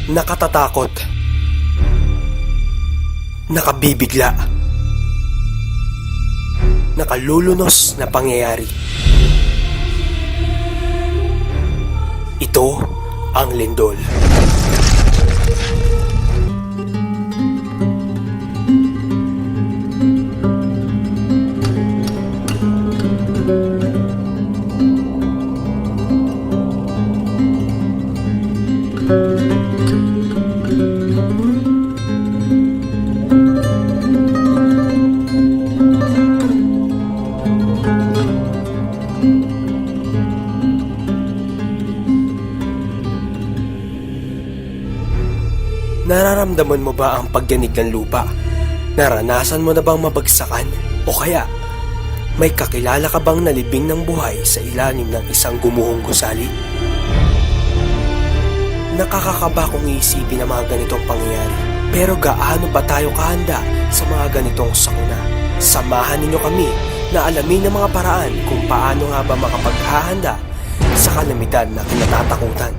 Nakatatakot, nakabibigla, nakalulunos na pangyayari. Ito ang lindol. Nararamdaman mo ba ang pagyanig ng lupa? Naranasan mo na bang mabagsakan? O kaya, may kakilala ka bang nalibing ng buhay sa ilalim ng isang gumuhong gusali? Nakakakaba kung iisipin ang mga ganitong pangyayari. Pero gaano ba tayo kahanda sa mga ganitong sakuna? Samahan ninyo kami na alamin ang mga paraan kung paano nga ba makapaghahanda sa kalamidad na kinatatakutan.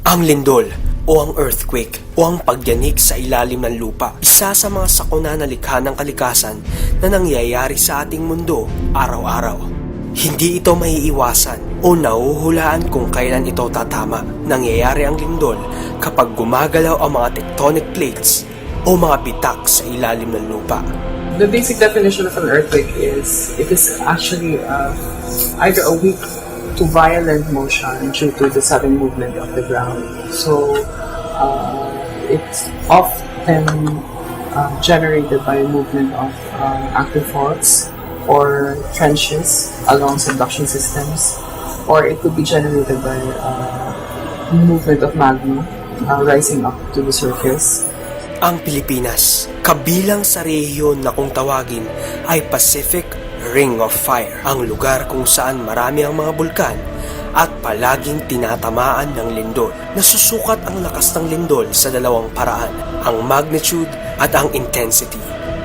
Ang lindol o ang earthquake o ang pagyanig sa ilalim ng lupa, isa sa mga sakuna na likha ng kalikasan na nangyayari sa ating mundo araw-araw. Hindi ito maiiwasan o nahuhulaan kung kailan ito tatama. Nangyayari ang lindol kapag gumagalaw ang mga tectonic plates o mga bitak sa ilalim ng lupa. The basic definition of an earthquake is it is actually either a weak to violent motion due to the sudden movement of the ground. So it's often generated by movement of active faults or trenches along subduction systems, or it could be generated by movement of magma rising up to the surface. Ang Pilipinas, kabilang sa rehiyon na kung tawagin ay Pacific Ring of Fire, ang lugar kung saan marami ang mga bulkan at palaging tinatamaan ng lindol. Nasusukat ang lakas ng lindol sa dalawang paraan, ang magnitude at ang intensity.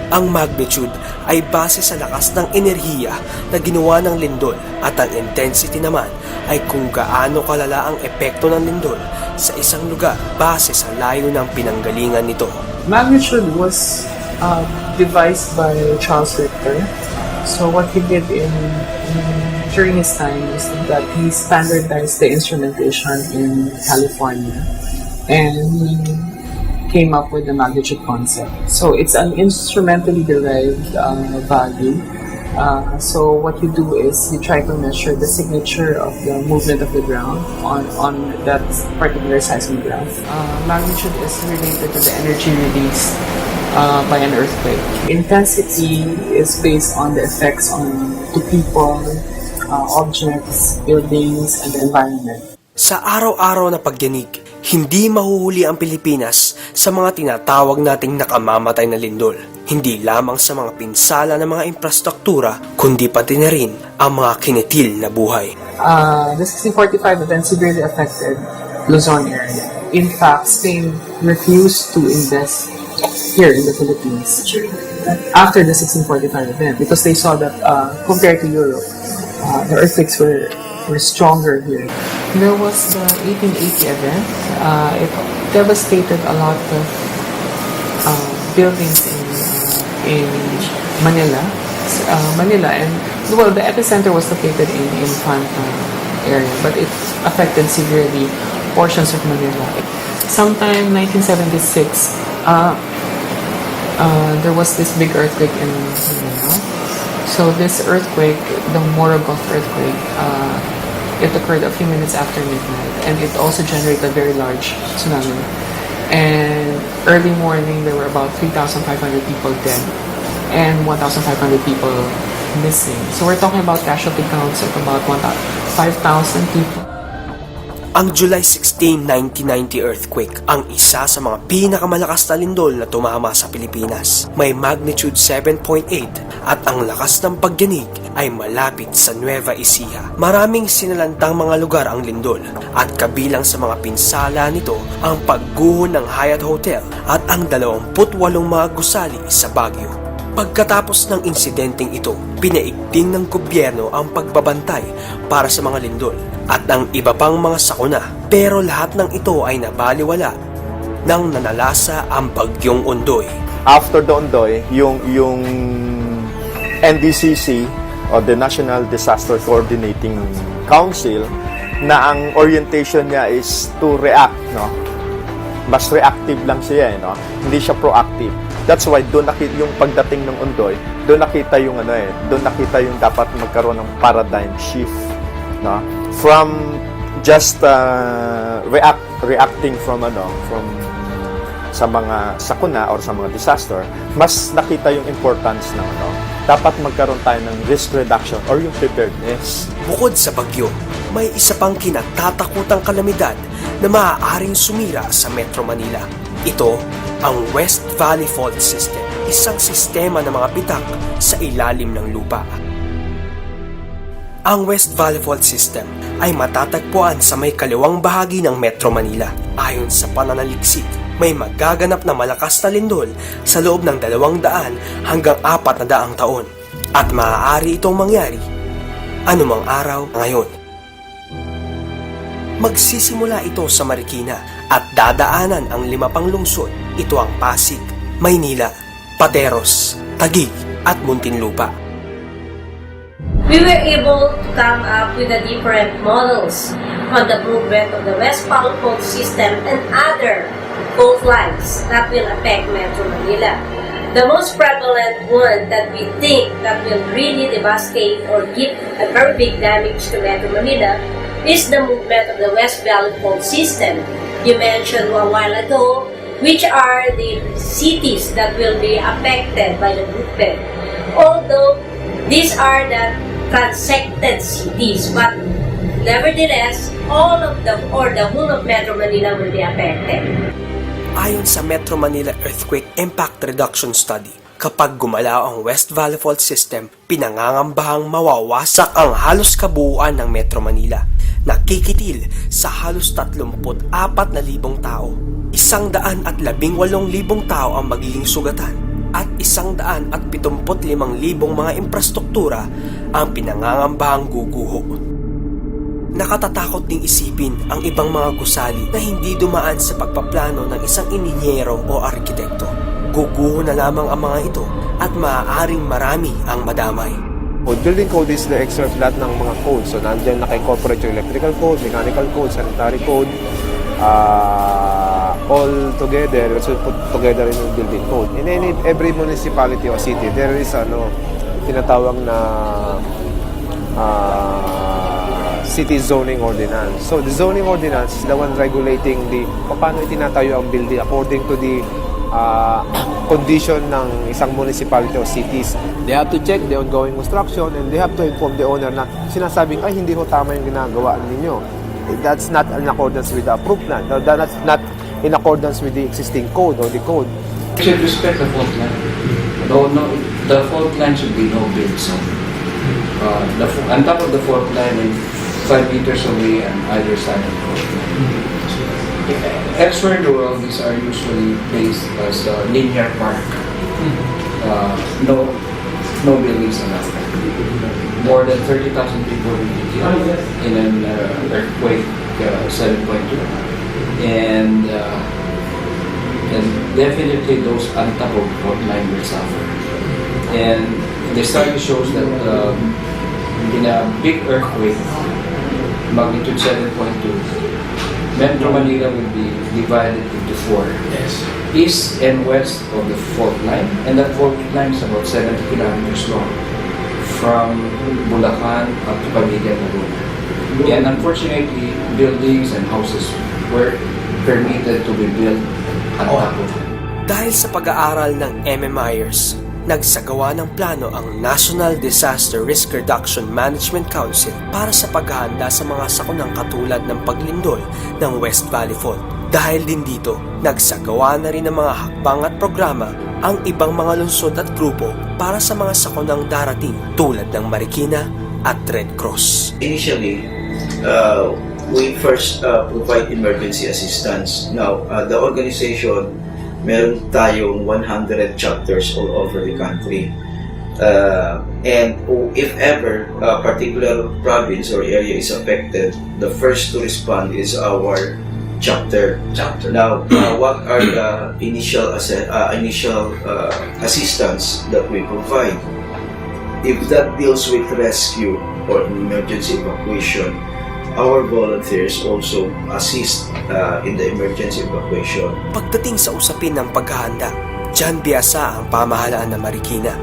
Ang magnitude ay base sa lakas ng enerhiya na ginawa ng lindol at ang intensity naman ay kung gaano kalala ang epekto ng lindol sa isang lugar base sa layo ng pinanggalingan nito. Magnitude was devised by Charles Richter. So what he did during his time is that he standardized the instrumentation in California, and he came up with the magnitude concept. So it's an instrumentally derived value. So what you do is you try to measure the signature of the movement of the ground on that particular seismic graph. Magnitude is related to the energy released by an earthquake. Intensity is based on the effects to people, objects, buildings, and the environment. Sa araw-araw na pagyanig, hindi mahuhuli ang Pilipinas sa mga tinatawag nating nakamamatay na lindol. Hindi lamang sa mga pinsala ng mga infrastruktura, kundi pati na rin ang mga kinitil na buhay. The 1645 event severely affected Luzon area. In fact, Spain refused to invest here in the Philippines after the 1645 event because they saw that compared to Europe, the earthquakes were stronger here. There was the 1880 event. It devastated a lot of buildings in Manila, and well, the epicenter was located in Infanta area, but it affected severely portions of Manila. Sometime 1976, there was this big earthquake in Manila. So this earthquake, the Morogoro earthquake, it occurred a few minutes after midnight, and it also generated a very large tsunami. And early morning, there were about 3,500 people dead and 1,500 people missing. So we're talking about casualty counts of about 5,000 people. Ang July 16, 1990 earthquake ang isa sa mga pinakamalakas na lindol na tumama sa Pilipinas. May magnitude 7.8 at ang lakas ng pagyanig ay malapit sa Nueva Ecija. Maraming sinalantang mga lugar ang lindol at kabilang sa mga pinsala nito ang pagguho ng Hyatt Hotel at ang 28 mga gusali sa Baguio. Pagkatapos ng insidenteng ito, pinaigting ng gobyerno ang pagbabantay para sa mga lindol at ang iba pang mga sakuna. Pero lahat ng ito ay nabaliwala nang nanalasa ang bagyong Ondoy. After the Ondoy, yung NDCC o the National Disaster Coordinating Council na ang orientation niya is to react, no? Mas reactive lang siya, no? Hindi siya proactive. That's why doon nakita yung pagdating ng Ondoy, doon nakita yung doon nakita yung dapat magkaroon ng paradigm shift, no? From just reacting from sa mga sakuna or sa mga disaster, mas nakita yung importance ng dapat magkaroon tayo ng risk reduction or yung preparedness. Bukod sa bagyo, may isa pang kinatatakutang kalamidad na maaaring sumira sa Metro Manila. Ito ang West Valley Fault System, isang sistema ng mga bitak sa ilalim ng lupa. Ang West Valley Fault System ay matatagpuan sa may kaliwang bahagi ng Metro Manila. Ayon sa pananaliksik, may magaganap na malakas na lindol sa loob ng 200 hanggang 400 taon at maaari itong mangyari anumang araw ngayon. Magsisimula ito sa Marikina at dadaanan ang 5 pang lungsod. Ito ang Pasig, Maynila, Pateros, Taguig at Muntinlupa. We were able to come up with the different models on the movement of the West Valley Fault System and other fault lines that will affect Metro Manila. The most prevalent one that we think that will really devastate or give a very big damage to Metro Manila is the movement of the West Valley Fault System. You mentioned a while ago, which are the cities that will be affected by the movement. Although these are the transected cities, but nevertheless, all of them or the whole of Metro Manila will be affected. Ayon sa Metro Manila Earthquake Impact Reduction Study, kapag gumalaw ang West Valley Fault System, pinangangambahang mawawasak ang halos kabuuan ng Metro Manila, nakikitil sa halos 34,000 tao. 118,000 tao ang magiging sugatan at 175,000 mga infrastruktura ang pinangangambahang guguho. Nakatatakot ding isipin ang ibang mga gusali na hindi dumaan sa pagpaplano ng isang inhinyero o arkitekto. Guguho na lamang ang mga ito at maaaring marami ang madamay. Building code is the excerpt lahat ng mga code. So, nandiyan naka-incorporate yung electrical code, mechanical code, sanitary code, all together, so put together in yung building code. In every municipality or city, there is tinatawag na city zoning ordinance. So the zoning ordinance is the one regulating paano itinatayo ang building according to the condition ng isang municipality or cities. They have to check the ongoing construction and they have to inform the owner na sinasabing, ay, hindi ho tama yung ginagawa ninyo. That's not in accordance with the approved plan. That's not in accordance with the existing code or the code. We should respect the fault line. The fault line should be no build zone. On top of the fault line and 5 meters away on either side of the fault line. Elsewhere in the world, these are usually placed as a linear park. No buildings on that. More than 30,000 people will be killed in an earthquake 7.2. And definitely those on top of fault line will suffer. And the study shows that in a big earthquake, magnitude 7.2, Metro Manila will be divided into 4. Yes. East and west of the fault line, and that fault line is about 70 kilometers long from Bulacan up to Pamilya, Laguna. And unfortunately, buildings and houses were permitted to be built on top of it. Dahil sa pag-aaral ng MMIers, nagsagawa ng plano ang National Disaster Risk Reduction Management Council para sa paghahanda sa mga sakunang katulad ng paglindol ng West Valley Fault. Dahil din dito, nagsagawa na rin ng mga hakbang at programa ang ibang mga lungsod at grupo para sa mga sakunang darating tulad ng Marikina at Red Cross. Initially, we first provide emergency assistance. Now, the organization meron tayong 100 chapters all over the country. And if ever a particular province or area is affected, the first to respond is our chapter. Now, what are the initial assistance that we provide? If that deals with rescue or emergency evacuation, our volunteers also assist in the emergency evacuation. Pagdating sa usapin ng paghahanda, dyan biyasa ang pamahalaan ng Marikina.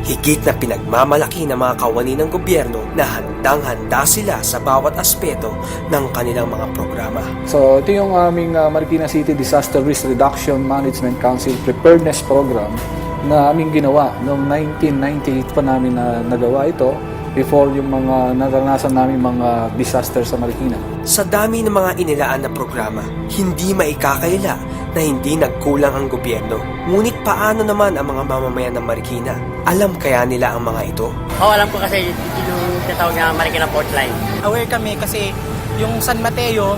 Higit na pinagmamalaki ng mga kawani ng gobyerno na handang-handa sila sa bawat aspeto ng kanilang mga programa. So ito yung aming Marikina City Disaster Risk Reduction Management Council Preparedness Program na aming ginawa noong 1998 pa namin na nagawa ito before yung mga naranasan namin mga disaster sa Marikina. Sa dami ng mga inilaan na programa, hindi maikakaila na hindi nagkulang ang gobyerno. Ngunit paano naman ang mga mamamayan ng Marikina? Alam kaya nila ang mga ito? Alam ko kasi yung tinatawag na Marikina Port Line. Aware kami kasi yung San Mateo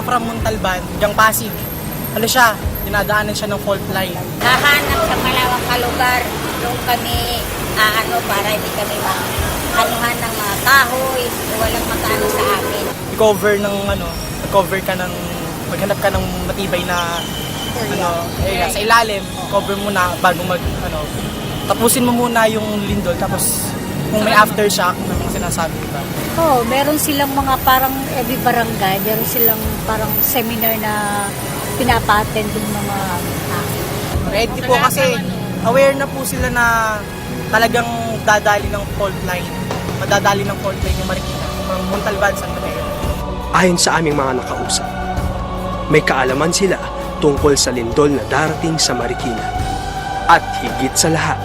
from Montalban, hanggang Pasig, siya, dinadaanan siya ng fault line. Hahanap sa malawak na lugar, doon kami para hindi kami anuhan ng mga kahoy, walang magkano sa amin. Cover ka ng, maghanap ka ng matibay na area sa ilalim, cover muna bago tapusin mo muna yung lindol, tapos kung may aftershock na mga sinasabi, diba? Meron silang mga parang every barangay, meron silang parang seminar na pinapa-attend ng mga ready po kasi aware na po sila na talagang madadali ng fault line yung Marikina from Montalban, San Mateo. Ayon sa aming mga nakausap, may kaalaman sila tungkol sa lindol na darating sa Marikina. At higit sa lahat,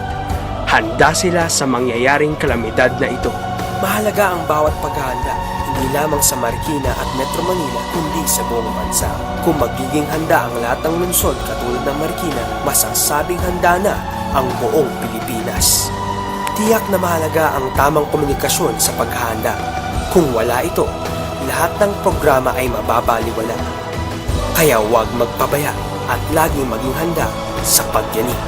handa sila sa mangyayaring kalamidad na ito. Mahalaga ang bawat paghahanda, hindi lamang sa Marikina at Metro Manila, kundi sa buong bansa. Kung magiging handa ang lahat ng lungsod katulad ng Marikina, masasabing handa na ang buong Pilipinas. Tiyak na mahalaga ang tamang komunikasyon sa paghahanda. Kung wala ito, lahat ng programa ay mababaliwala. Kaya huwag magpabaya at laging maging handa sa pagyanig.